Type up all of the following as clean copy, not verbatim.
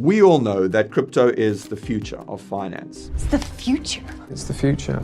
We all know that crypto is the future of finance. It's the future. It's the future.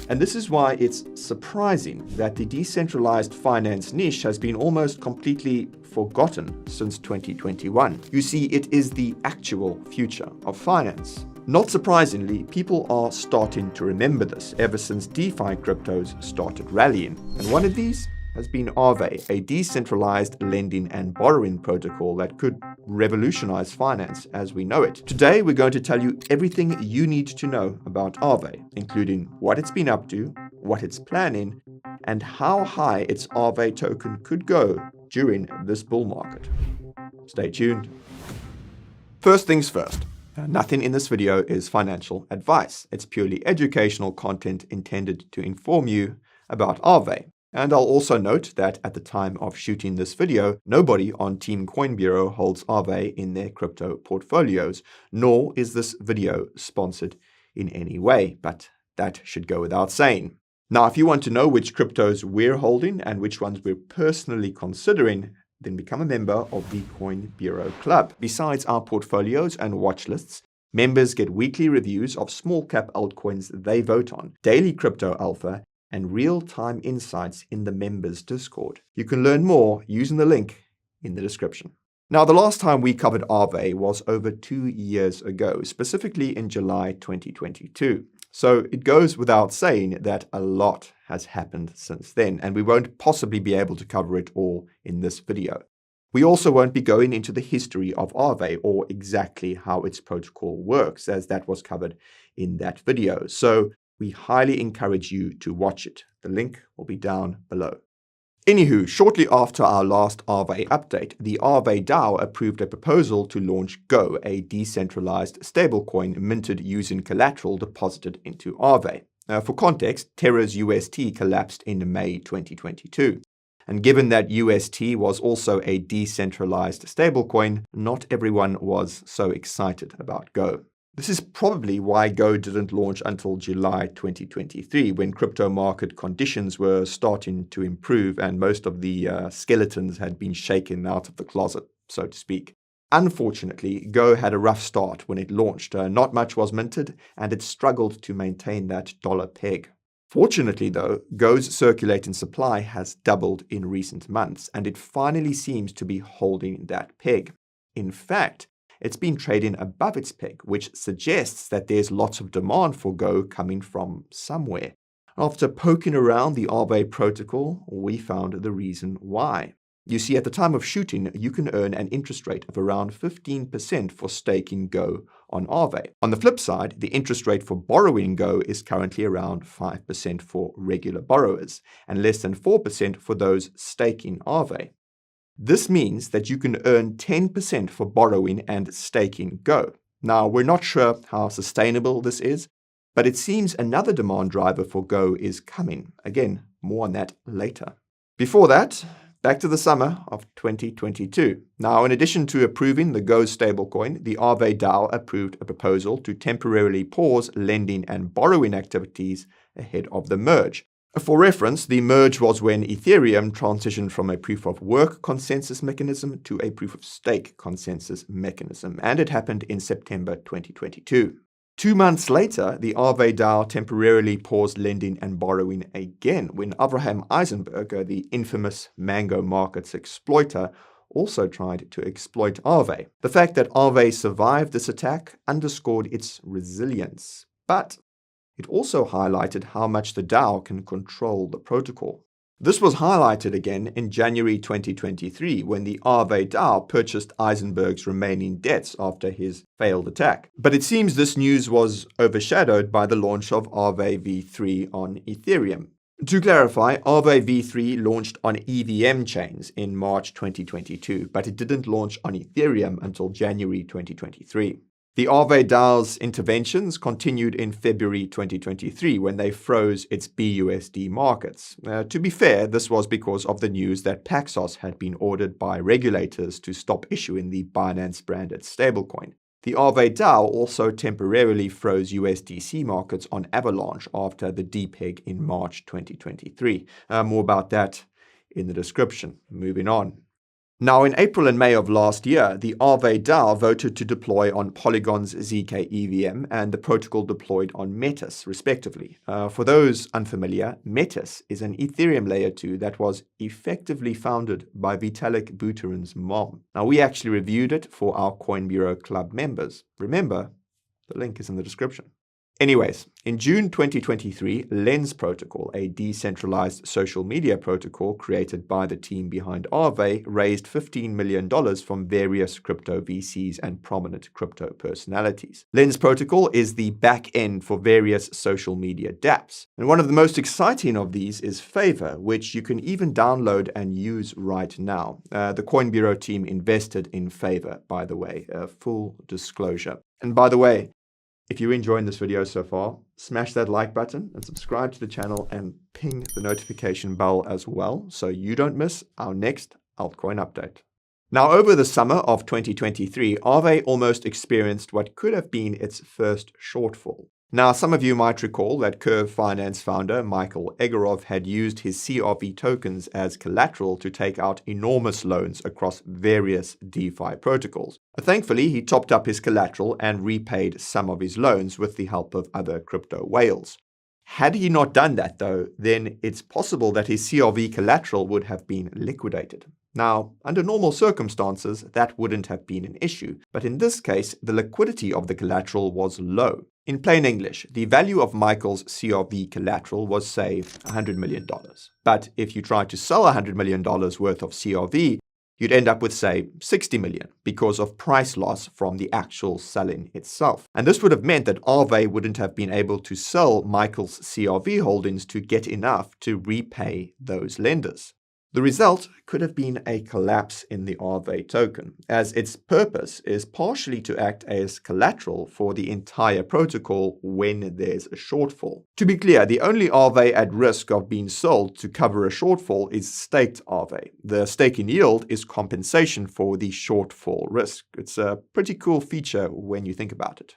And this is why it's surprising that the decentralized finance niche has been almost completely forgotten since 2021. You see, it is the actual future of finance. Not surprisingly, people are starting to remember this ever since DeFi cryptos started rallying. And one of these has been Aave, a decentralized lending and borrowing protocol that could revolutionize finance as we know it. Today, we're going to tell you everything you need to know about Aave, including what it's been up to, what it's planning, and how high its Aave token could go during this bull market. Stay tuned. First things first. Nothing in this video is financial advice. It's purely educational content intended to inform you about Aave. And I'll also note that at the time of shooting this video, nobody on Team Coin Bureau holds Aave in their crypto portfolios, nor is this video sponsored in any way, but that should go without saying. Now, if you want to know which cryptos we're holding and which ones we're personally considering, then become a member of the Coin Bureau Club. Besides our portfolios and watch lists, members get weekly reviews of small cap altcoins they vote on, daily crypto alpha, and real-time insights in the members' Discord. You can learn more using the link in the description. Now, the last time we covered Aave was over 2 years ago, specifically in July 2022. So it goes without saying that a lot has happened since then, and we won't possibly be able to cover it all in this video. We also won't be going into the history of Aave or exactly how its protocol works, as that was covered in that video. So we highly encourage you to watch it. The link will be down below. Anywho, shortly after our last Aave update, the Aave DAO approved a proposal to launch Go, a decentralized stablecoin minted using collateral deposited into Aave. For context, Terra's UST collapsed in May 2022. And given that UST was also a decentralized stablecoin, not everyone was so excited about Go. This is probably why Go didn't launch until July 2023, when crypto market conditions were starting to improve and most of the skeletons had been shaken out of the closet, so to speak. Unfortunately, Go had a rough start when it launched. Not much was minted, and it struggled to maintain that dollar peg. Fortunately, though, Go's circulating supply has doubled in recent months, and it finally seems to be holding that peg. In fact, it's been trading above its peg, which suggests that there's lots of demand for Go coming from somewhere. After poking around the Aave protocol, we found the reason why. You see, at the time of shooting, you can earn an interest rate of around 15% for staking Go on Aave. On the flip side, the interest rate for borrowing Go is currently around 5% for regular borrowers and less than 4% for those staking Aave. This means that you can earn 10% for borrowing and staking Go. Now, we're not sure how sustainable this is, but it seems another demand driver for Go is coming. Again, more on that later. Before that, back to the summer of 2022. Now, in addition to approving the Go stablecoin, the Aave DAO approved a proposal to temporarily pause lending and borrowing activities ahead of the merge. For reference, the merge was when Ethereum transitioned from a proof-of-work consensus mechanism to a proof-of-stake consensus mechanism, and it happened in September 2022. 2 months later, the Aave DAO temporarily paused lending and borrowing again when Avraham Eisenberg, the infamous Mango Markets exploiter, also tried to exploit Aave. The fact that Aave survived this attack underscored its resilience, but it also highlighted how much the DAO can control the protocol. This was highlighted again in January 2023 when the Aave DAO purchased Eisenberg's remaining debts after his failed attack. But it seems this news was overshadowed by the launch of Aave v3 on Ethereum. To clarify, Aave v3 launched on EVM chains in March 2022, but it didn't launch on Ethereum until January 2023. The Aave DAO's interventions continued in February 2023 when they froze its BUSD markets. To be fair, this was because of the news that Paxos had been ordered by regulators to stop issuing the Binance-branded stablecoin. The Aave DAO also temporarily froze USDC markets on Avalanche after the depeg in March 2023. More about that in the description. Moving on. Now, in April and May of last year, the Aave DAO voted to deploy on Polygon's ZK EVM and the protocol deployed on Metis, respectively. For those unfamiliar, Metis is an Ethereum layer 2 that was effectively founded by Vitalik Buterin's mom. Now, we actually reviewed it for our Coin Bureau Club members. Remember, the link is in the description. Anyways, in June 2023, Lens Protocol, a decentralized social media protocol created by the team behind Aave, raised $15 million from various crypto VCs and prominent crypto personalities. Lens Protocol is the back end for various social media dApps. And one of the most exciting of these is Favor, which you can even download and use right now. The Coin Bureau team invested in Favor, by the way, full disclosure. And by the way, if you're enjoying this video so far, smash that like button and subscribe to the channel and ping the notification bell as well so you don't miss our next altcoin update. Now, over the summer of 2023, Aave almost experienced what could have been its first shortfall. Now, some of you might recall that Curve Finance founder Michael Egorov had used his CRV tokens as collateral to take out enormous loans across various DeFi protocols. Thankfully, he topped up his collateral and repaid some of his loans with the help of other crypto whales. Had he not done that, though, then it's possible that his CRV collateral would have been liquidated. Now, under normal circumstances, that wouldn't have been an issue, but in this case, the liquidity of the collateral was low. In plain English, the value of Michael's CRV collateral was, say, $100 million. But if you tried to sell $100 million worth of CRV, you'd end up with, say, $60 million because of price loss from the actual selling itself. And this would have meant that Aave wouldn't have been able to sell Michael's CRV holdings to get enough to repay those lenders. The result could have been a collapse in the Aave token, as its purpose is partially to act as collateral for the entire protocol when there's a shortfall. To be clear, the only Aave at risk of being sold to cover a shortfall is staked Aave. The staking yield is compensation for the shortfall risk. It's a pretty cool feature when you think about it.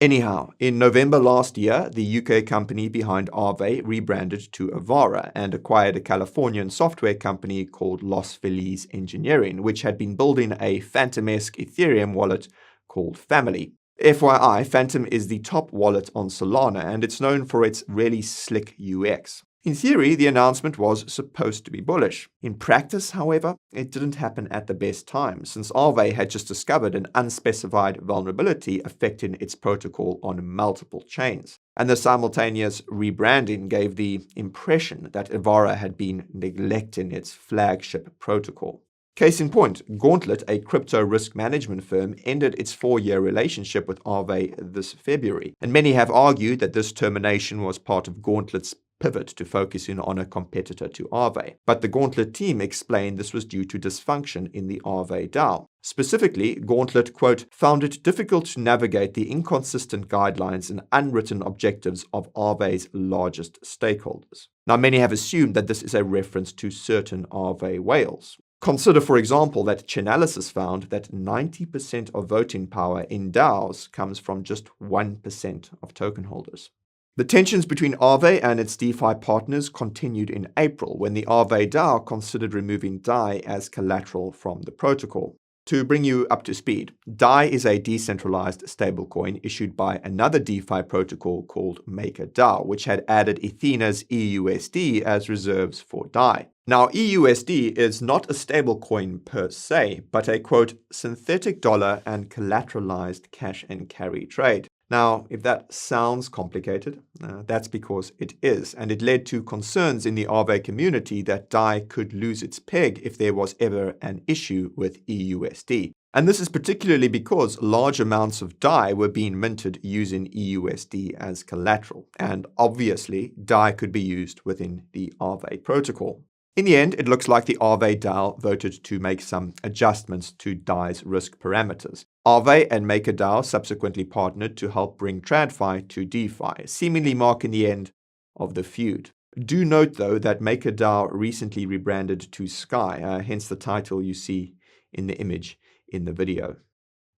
Anyhow, in November last year, the UK company behind Aave rebranded to Avara and acquired a Californian software company called Los Feliz Engineering, which had been building a Phantom-esque Ethereum wallet called Family. FYI, Phantom is the top wallet on Solana, and it's known for its really slick UX. In theory, the announcement was supposed to be bullish. In practice, however, it didn't happen at the best time, since Aave had just discovered an unspecified vulnerability affecting its protocol on multiple chains. And the simultaneous rebranding gave the impression that Avara had been neglecting its flagship protocol. Case in point, Gauntlet, a crypto risk management firm, ended its 4-year relationship with Aave this February, and many have argued that this termination was part of Gauntlet's pivot to focusing on a competitor to Aave. But the Gauntlet team explained this was due to dysfunction in the Aave DAO. Specifically, Gauntlet, quote, found it difficult to navigate the inconsistent guidelines and unwritten objectives of Aave's largest stakeholders. Now, many have assumed that this is a reference to certain Aave whales. Consider, for example, that Chainalysis found that 90% of voting power in DAOs comes from just 1% of token holders. The tensions between Aave and its DeFi partners continued in April when the Aave DAO considered removing DAI as collateral from the protocol. To bring you up to speed, DAI is a decentralized stablecoin issued by another DeFi protocol called MakerDAO, which had added Ethena's EUSD as reserves for DAI. Now, EUSD is not a stablecoin per se, but a, quote, synthetic dollar and collateralized cash and carry trade. Now, if that sounds complicated, that's because it is, and it led to concerns in the Aave community that DAI could lose its peg if there was ever an issue with EUSD. And this is particularly because large amounts of DAI were being minted using EUSD as collateral, and obviously DAI could be used within the Aave protocol. In the end, it looks like the Aave DAO voted to make some adjustments to DAI's risk parameters. Aave and MakerDAO subsequently partnered to help bring TradFi to DeFi, seemingly marking the end of the feud. Do note, though, that MakerDAO recently rebranded to Sky, hence the title you see in the image in the video.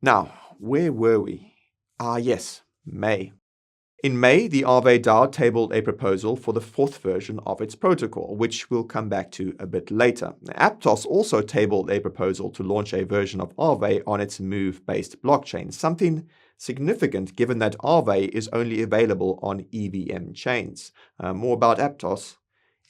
Now, where were we? Yes, May. In May, the Aave DAO tabled a proposal for the fourth version of its protocol, which we'll come back to a bit later. Aptos also tabled a proposal to launch a version of Aave on its Move-based blockchain, something significant given that Aave is only available on EVM chains. More about Aptos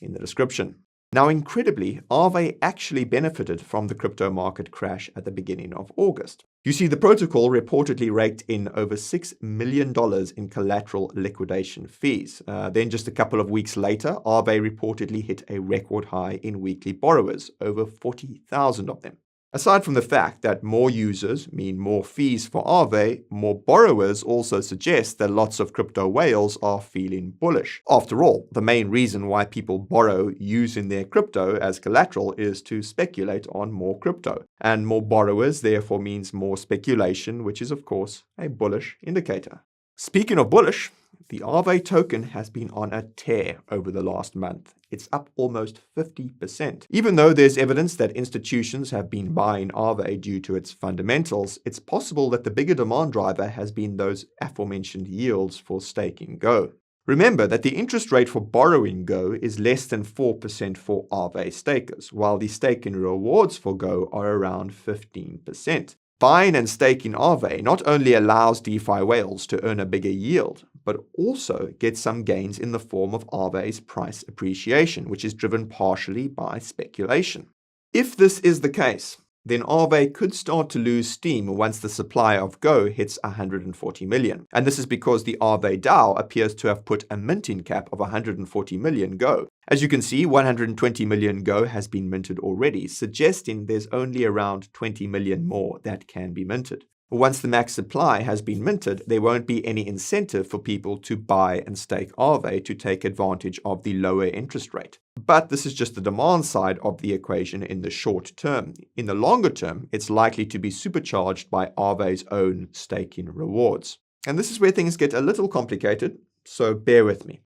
in the description. Now, incredibly, Aave actually benefited from the crypto market crash at the beginning of August. You see, the protocol reportedly raked in over $6 million in collateral liquidation fees. Then just a couple of weeks later, Aave reportedly hit a record high in weekly borrowers, over 40,000 of them. Aside from the fact that more users mean more fees for Aave, more borrowers also suggest that lots of crypto whales are feeling bullish. After all, the main reason why people borrow using their crypto as collateral is to speculate on more crypto. And more borrowers therefore means more speculation, which is of course a bullish indicator. Speaking of bullish, the Aave token has been on a tear over the last month. It's up almost 50%. Even though there's evidence that institutions have been buying Aave due to its fundamentals, it's possible that the bigger demand driver has been those aforementioned yields for staking Go. Remember that the interest rate for borrowing Go is less than 4% for Aave stakers, while the staking rewards for Go are around 15%. Buying and staking Aave not only allows DeFi whales to earn a bigger yield, but also get some gains in the form of Aave's price appreciation, which is driven partially by speculation. If this is the case, then Aave could start to lose steam once the supply of Go hits 140 million. And this is because the Aave DAO appears to have put a minting cap of 140 million Go. As you can see, 120 million Go has been minted already, suggesting there's only around 20 million more that can be minted. Once the max supply has been minted, there won't be any incentive for people to buy and stake Aave to take advantage of the lower interest rate. But this is just the demand side of the equation in the short term. In the longer term, it's likely to be supercharged by Aave's own staking rewards. And this is where things get a little complicated, so bear with me.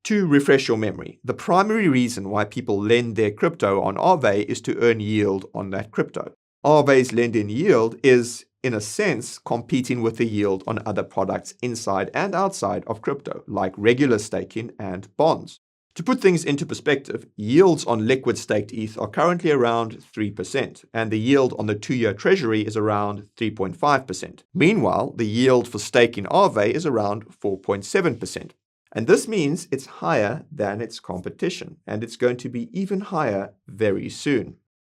To refresh your memory, the primary reason why people lend their crypto on Aave is to earn yield on that crypto. Aave's lend-in yield is, in a sense, competing with the yield on other products inside and outside of crypto, like regular staking and bonds. To put things into perspective, yields on liquid staked ETH are currently around 3%, and the yield on the 2-year treasury is around 3.5%. Meanwhile, the yield for staking Aave is around 4.7%. And this means it's higher than its competition, and it's going to be even higher very soon.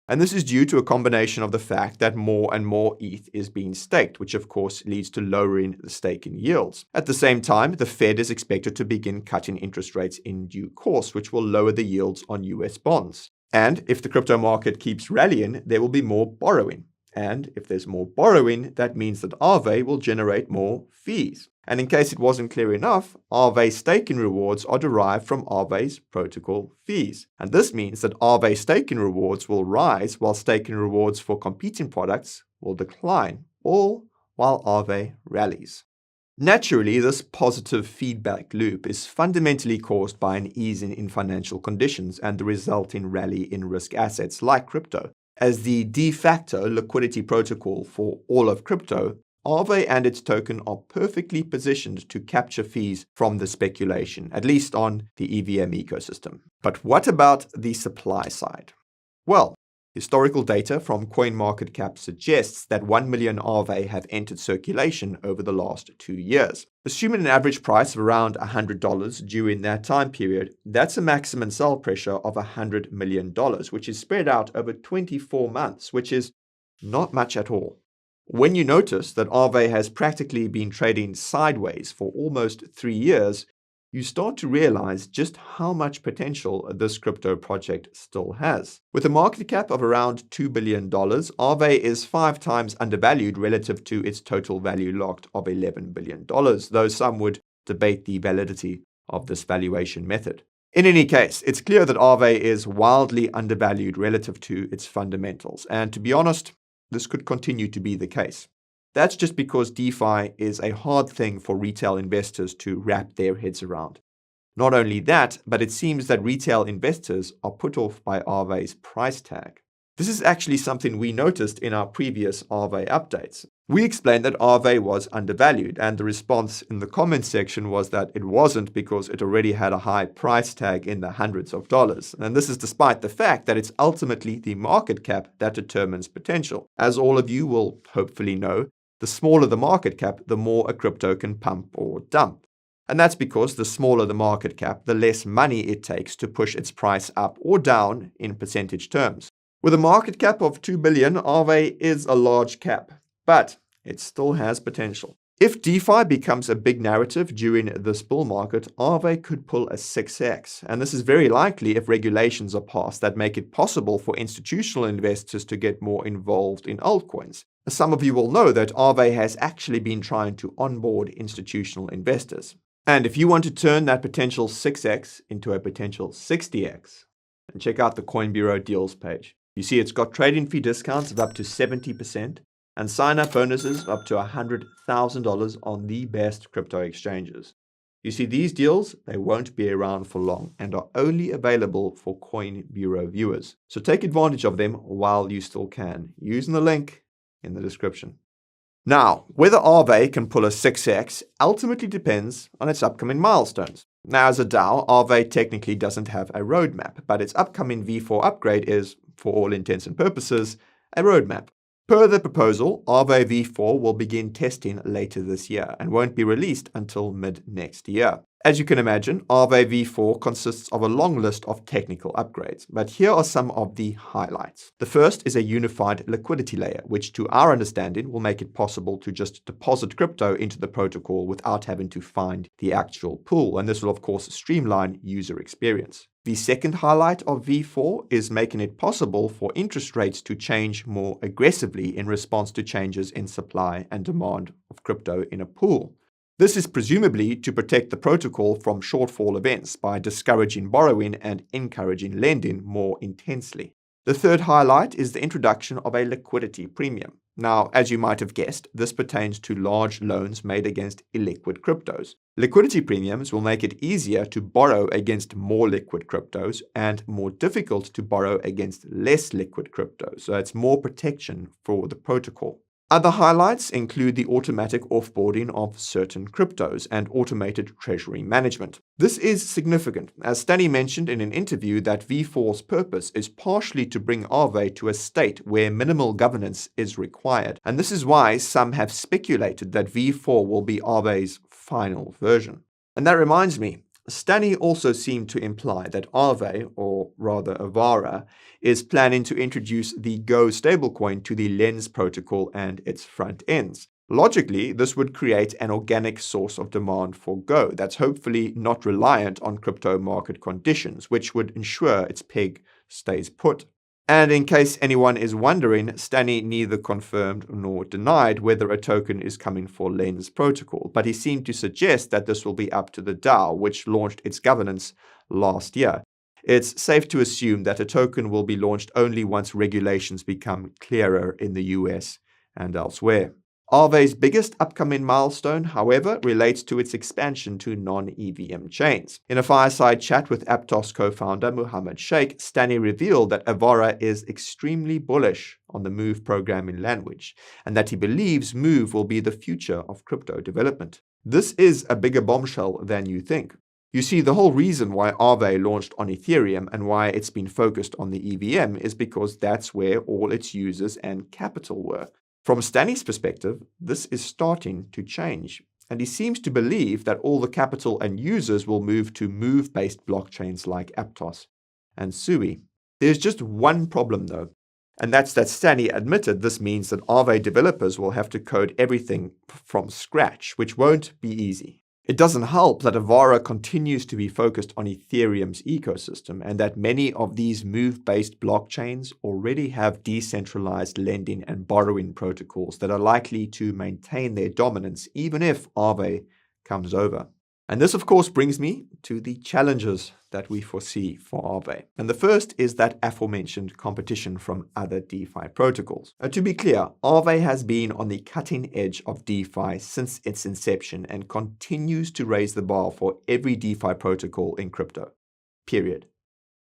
And this is due to a combination of the fact that more and more ETH is being staked, which of course leads to lowering the staking yields. At the same time, the Fed is expected to begin cutting interest rates in due course, which will lower the yields on US bonds. And if the crypto market keeps rallying, there will be more borrowing. And if there's more borrowing, that means that Aave will generate more fees. And in case it wasn't clear enough, Aave staking rewards are derived from Aave's protocol fees. And this means that Aave staking rewards will rise while staking rewards for competing products will decline, all while Aave rallies. Naturally, this positive feedback loop is fundamentally caused by an easing in financial conditions and the resulting rally in risk assets like crypto. As the de facto liquidity protocol for all of crypto, Aave and its token are perfectly positioned to capture fees from the speculation, at least on the EVM ecosystem. But what about the supply side? Well, historical data from CoinMarketCap suggests that 1 million Aave have entered circulation over the last 2 years. Assuming an average price of around $100 during that time period, that's a maximum sell pressure of $100 million, which is spread out over 24 months, which is not much at all. When you notice that Aave has practically been trading sideways for almost 3 years, you start to realize just how much potential this crypto project still has. With a market cap of around $2 billion, Aave is 5 times undervalued relative to its total value locked of $11 billion, though some would debate the validity of this valuation method. In any case, it's clear that Aave is wildly undervalued relative to its fundamentals, and to be honest, this could continue to be the case. That's just because DeFi is a hard thing for retail investors to wrap their heads around. Not only that, but it seems that retail investors are put off by Aave's price tag. This is actually something we noticed in our previous Aave updates. We explained that Aave was undervalued, and the response in the comments section was that it wasn't because it already had a high price tag in the hundreds of dollars. And this is despite the fact that it's ultimately the market cap that determines potential. As all of you will hopefully know, the smaller the market cap, the more a crypto can pump or dump. And that's because the smaller the market cap, the less money it takes to push its price up or down in percentage terms. With a market cap of 2 billion, Aave is a large cap, but it still has potential. If DeFi becomes a big narrative during this bull market, Aave could pull a 6x, and this is very likely if regulations are passed that make it possible for institutional investors to get more involved in altcoins. Some of you will know that Aave has actually been trying to onboard institutional investors. And if you want to turn that potential 6x into a potential 60x, then check out the Coin Bureau deals page. You see it's got trading fee discounts of up to 70% and sign-up bonuses of up to $100,000 on the best crypto exchanges. You see these deals, they won't be around for long and are only available for Coin Bureau viewers. So take advantage of them while you still can, using the link in the description. Now, whether Aave can pull a 6x ultimately depends on its upcoming milestones. Now, as a DAO, Aave technically doesn't have a roadmap, but its upcoming V4 upgrade is, for all intents and purposes, a roadmap. Per the proposal, Aave V4 will begin testing later this year and won't be released until mid-next year. As you can imagine, Aave V4 consists of a long list of technical upgrades, but here are some of the highlights. The first is a unified liquidity layer, which to our understanding will make it possible to just deposit crypto into the protocol without having to find the actual pool, and this will of course streamline user experience. The second highlight of V4 is making it possible for interest rates to change more aggressively in response to changes in supply and demand of crypto in a pool. This is presumably to protect the protocol from shortfall events by discouraging borrowing and encouraging lending more intensely. The third highlight is the introduction of a liquidity premium. Now, as you might have guessed, this pertains to large loans made against illiquid cryptos. Liquidity premiums will make it easier to borrow against more liquid cryptos and more difficult to borrow against less liquid cryptos, so it's more protection for the protocol. Other highlights include the automatic offboarding of certain cryptos and automated treasury management. This is significant, as Stanny mentioned in an interview that V4's purpose is partially to bring Aave to a state where minimal governance is required, and this is why some have speculated that V4 will be Aave's final version. And that reminds me, Stanny also seemed to imply that Aave, or rather Avara, is planning to introduce the Go stablecoin to the Lens protocol and its front ends. Logically, this would create an organic source of demand for Go that's hopefully not reliant on crypto market conditions, which would ensure its peg stays put. And in case anyone is wondering, Stanny neither confirmed nor denied whether a token is coming for Lens protocol, but he seemed to suggest that this will be up to the DAO, which launched its governance last year. It's safe to assume that a token will be launched only once regulations become clearer in the US and elsewhere. Aave's biggest upcoming milestone, however, relates to its expansion to non-EVM chains. In a fireside chat with Aptos co-founder Mohammed Sheikh, Stanny revealed that Avara is extremely bullish on the Move programming language, and that he believes Move will be the future of crypto development. This is a bigger bombshell than you think. You see, the whole reason why Aave launched on Ethereum and why it's been focused on the EVM is because that's where all its users and capital were. From Stanny's perspective, this is starting to change, and he seems to believe that all the capital and users will move to Move-based blockchains like Aptos and Sui. There's just one problem though, and that's that Stanny admitted this means that Aave developers will have to code everything from scratch, which won't be easy. It doesn't help that Avara continues to be focused on Ethereum's ecosystem and that many of these Move-based blockchains already have decentralized lending and borrowing protocols that are likely to maintain their dominance even if Aave comes over. And this, of course, brings me to the challenges that we foresee for Aave. And the first is that aforementioned competition from other DeFi protocols. To be clear, Aave has been on the cutting edge of DeFi since its inception and continues to raise the bar for every DeFi protocol in crypto. Period.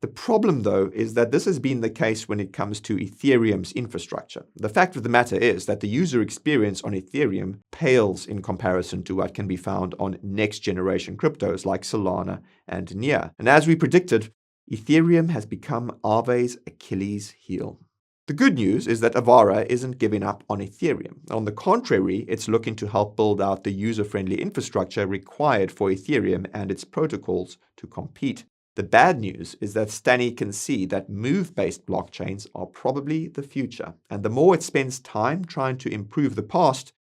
The problem, though, is that this has been the case when it comes to Ethereum's infrastructure. The fact of the matter is that the user experience on Ethereum pales in comparison to what can be found on next-generation cryptos like Solana and Near. And as we predicted, Ethereum has become Aave's Achilles heel. The good news is that Avara isn't giving up on Ethereum. On the contrary, it's looking to help build out the user-friendly infrastructure required for Ethereum and its protocols to compete. The bad news is that Stani can see that move-based blockchains are probably the future, and the more it spends time trying to improve the past,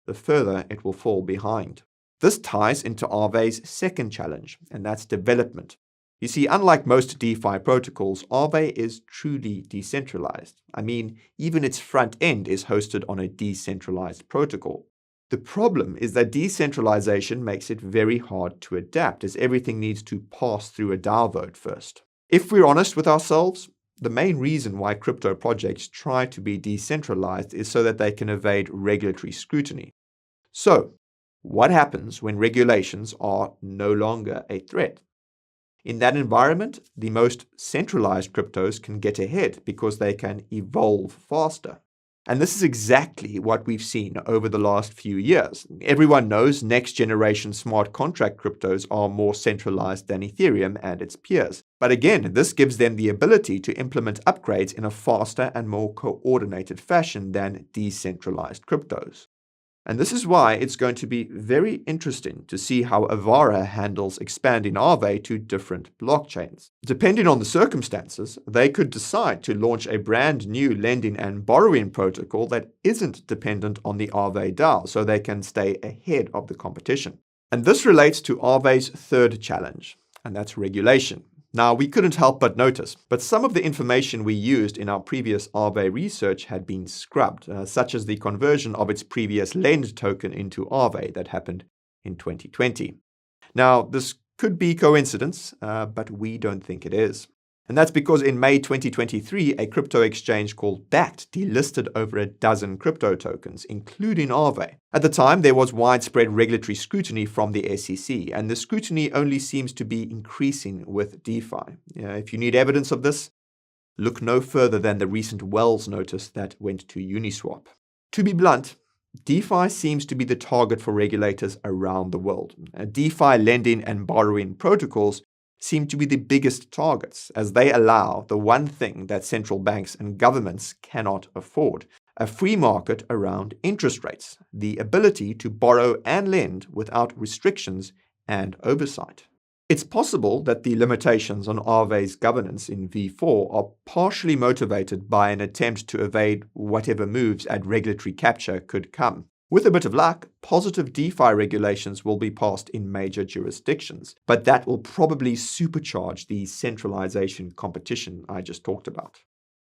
the further it will fall behind. This ties into Aave's second challenge, and that's development. You see, unlike most DeFi protocols, Aave is truly decentralized. I mean, even its front end is hosted on a decentralized protocol. The problem is that decentralization makes it very hard to adapt, as everything needs to pass through a DAO vote first. If we're honest with ourselves, the main reason why crypto projects try to be decentralized is so that they can evade regulatory scrutiny. So, what happens when regulations are no longer a threat? In that environment, the most centralized cryptos can get ahead because they can evolve faster. And this is exactly what we've seen over the last few years. Everyone knows next-generation smart contract cryptos are more centralized than Ethereum and its peers. But again, this gives them the ability to implement upgrades in a faster and more coordinated fashion than decentralized cryptos. And this is why it's going to be very interesting to see how Avara handles expanding Aave to different blockchains. Depending on the circumstances, they could decide to launch a brand new lending and borrowing protocol that isn't dependent on the Aave DAO, so they can stay ahead of the competition. And this relates to Aave's third challenge, and that's regulation. Now, we couldn't help but notice, but some of the information we used in our previous Aave research had been scrubbed, such as the conversion of its previous Lend token into Aave that happened in 2020. Now, this could be coincidence, but we don't think it is. And that's because in May 2023, a crypto exchange called BAT delisted over a dozen crypto tokens, including Aave. At the time, there was widespread regulatory scrutiny from the SEC, and the scrutiny only seems to be increasing with DeFi. If you need evidence of this, look no further than the recent Wells notice that went to Uniswap. To be blunt, DeFi seems to be the target for regulators around the world. DeFi lending and borrowing protocols seem to be the biggest targets, as they allow the one thing that central banks and governments cannot afford: a free market around interest rates, the ability to borrow and lend without restrictions and oversight. It's possible that the limitations on Aave's governance in V4 are partially motivated by an attempt to evade whatever moves at regulatory capture could come. With a bit of luck, positive DeFi regulations will be passed in major jurisdictions, but that will probably supercharge the centralization competition I just talked about.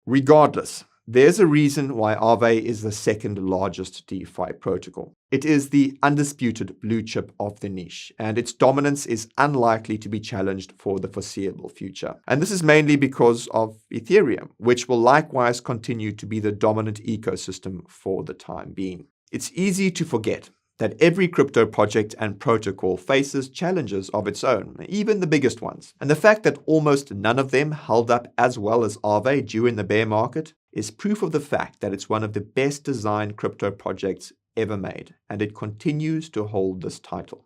Regardless, there's a reason why Aave is the second largest DeFi protocol. It is the undisputed blue chip of the niche, and its dominance is unlikely to be challenged for the foreseeable future. And this is mainly because of Ethereum, which will likewise continue to be the dominant ecosystem for the time being. It's easy to forget that every crypto project and protocol faces challenges of its own, even the biggest ones. And the fact that almost none of them held up as well as Aave during the bear market is proof of the fact that it's one of the best designed crypto projects ever made, and it continues to hold this title.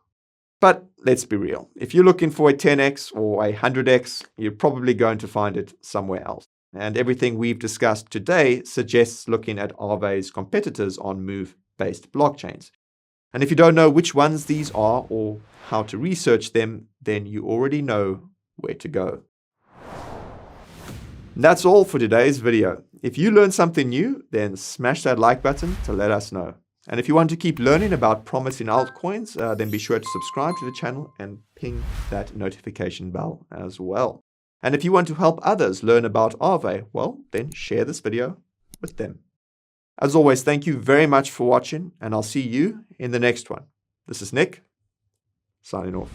But let's be real, if you're looking for a 10x or a 100x, you're probably going to find it somewhere else. And everything we've discussed today suggests looking at Aave's competitors on move-based blockchains. And if you don't know which ones these are or how to research them, then you already know where to go. And that's all for today's video. If you learned something new, then smash that like button to let us know. And if you want to keep learning about promising altcoins, then be sure to subscribe to the channel and ping that notification bell as well. And if you want to help others learn about Aave, well, then share this video with them. As always, thank you very much for watching, and I'll see you in the next one. This is Nick, signing off.